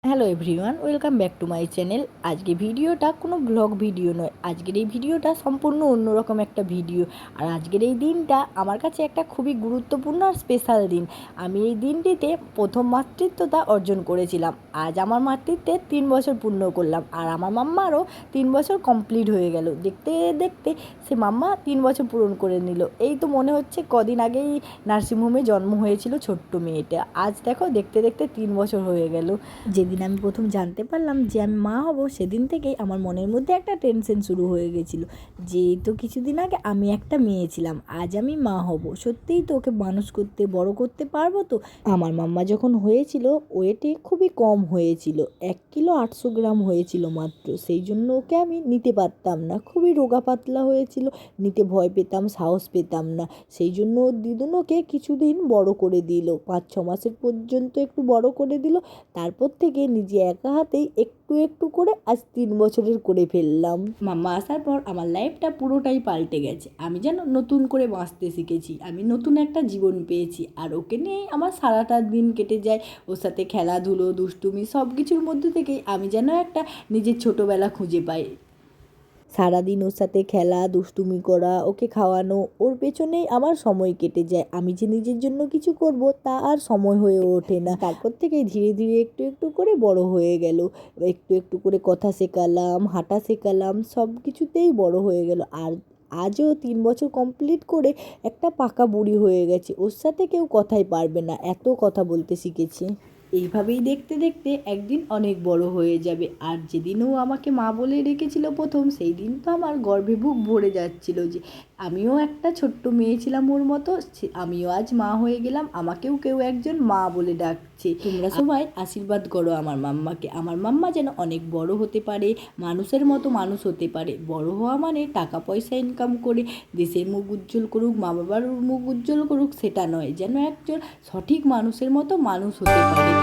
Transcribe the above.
Hello everyone, welcome back to my channel. আজকে ভিডিওটা কোনো ব্লগ ভিডিও নয়, আজকের এই ভিডিওটা সম্পূর্ণ অন্যরকম একটা ভিডিও। আর আজকের এই দিনটা আমার কাছে একটা খুবই গুরুত্বপূর্ণ আর স্পেশাল দিন। আমি এই দিনটিতে প্রথম মাতৃত্বতা অর্জন করেছিলাম। আজ আমার মাতৃত্বে 3 বছর পূর্ণ করলাম, আর আমার মাম্মারও 3 বছর কমপ্লিট হয়ে গেল। দেখতে দেখতে সে মাম্মা 3 বছর পূরণ করে নিল। এই তো মনে হচ্ছে কদিন আগেই নার্সিংহোমে জন্ম হয়েছিল ছোট্ট মেয়েটা। আজ দেখো দেখতে দেখতে 3 বছর হয়ে গেল। যেদিন আমি প্রথম জানতে পারলাম যে আমি মা হব, সেদিন থেকেই আমার মনের মধ্যে একটা টেনশন শুরু হয়ে গেছিলো যে তো কিছুদিন আগে আমি একটা মেয়ে ছিলাম, আজ আমি মা হব, সত্যিই তো ওকে মানুষ করতে বড় করতে পারবো তো। আমার মাম্মা যখন হয়েছিল ওয়েটে খুবই কম হয়েছিল, 1 কিলো 800 গ্রাম হয়েছিল মাত্র। সেই জন্য ওকে আমি নিতে পারতাম না, খুবই রোগা পাতলা হয়েছিল, নিতে ভয় পেতাম, সাহস পেতাম না। সেই জন্য ওর দিদুন ওকে কিছুদিন বড় করে দিল, 5-6 মাসের পর্যন্ত একটু বড় করে দিল। তারপর থেকে নিজে একা হাতেই একটু একটু করে আজ 3 বছরের করে ফেললাম। মাম্মা আসার পর আমার লাইফটা পুরোটাই পাল্টে গেছে। আমি যেন নতুন করে বাঁচতে শিখেছি, আমি নতুন একটা জীবন পেয়েছি। আর ওকে নিয়েই আমার সারাটা দিন কেটে যায়। ওর সাথে খেলাধুলো, দুষ্টুমি, সব কিছুর মধ্যে থেকেই আমি যেন একটা নিজের ছোটোবেলা খুঁজে পাই। সারাদিন ওর সাথে খেলা, দুষ্টুমি করা, ওকে খাওয়ানো, ওর পেছনেই আমার সময় কেটে যায়। আমি যে নিজের জন্য কিছু করব তা আর সময় হয়ে ওঠে না। তারপর থেকে ধীরে ধীরে একটু একটু করে বড় হয়ে গেল, একটু একটু করে কথা শেখালাম, হাঁটা শেখালাম, সব কিছুতেই বড় হয়ে গেল। আর আজও 3 বছর কমপ্লিট করে একটা পাকা বুড়ি হয়ে গেছে। ওর সাথে কেউ কথাই পারবে না, এত কথা বলতে শিখেছে। এইভাবেই দেখতে দেখতে একদিন অনেক বড় হয়ে যাবে। আর যেদিনও আমাকে মা বলে রেখেছিল প্রথম, সেই দিন তো আমার গর্বে বুক ভরে যাচ্ছিল যে আমিও একটা ছোট্ট মেয়ে ছিলাম ওর মতো, আমিও আজ মা হয়ে গেলাম, আমাকেও কেউ একজন মা বলে ডাকছে। তোমরা সবাই আশীর্বাদ করো আমার মাম্মাকে, আমার মাম্মা যেন অনেক বড় হতে পারে, মানুষের মতো মানুষ হতে পারে। বড় হওয়া মানে টাকা পয়সা ইনকাম করে দেশের মুখ উজ্জ্বল করুক, মা বাবার মুখ উজ্জ্বল করুক সেটা নয়, যেন একজন সঠিক মানুষের মতো মানুষ হতে পারে।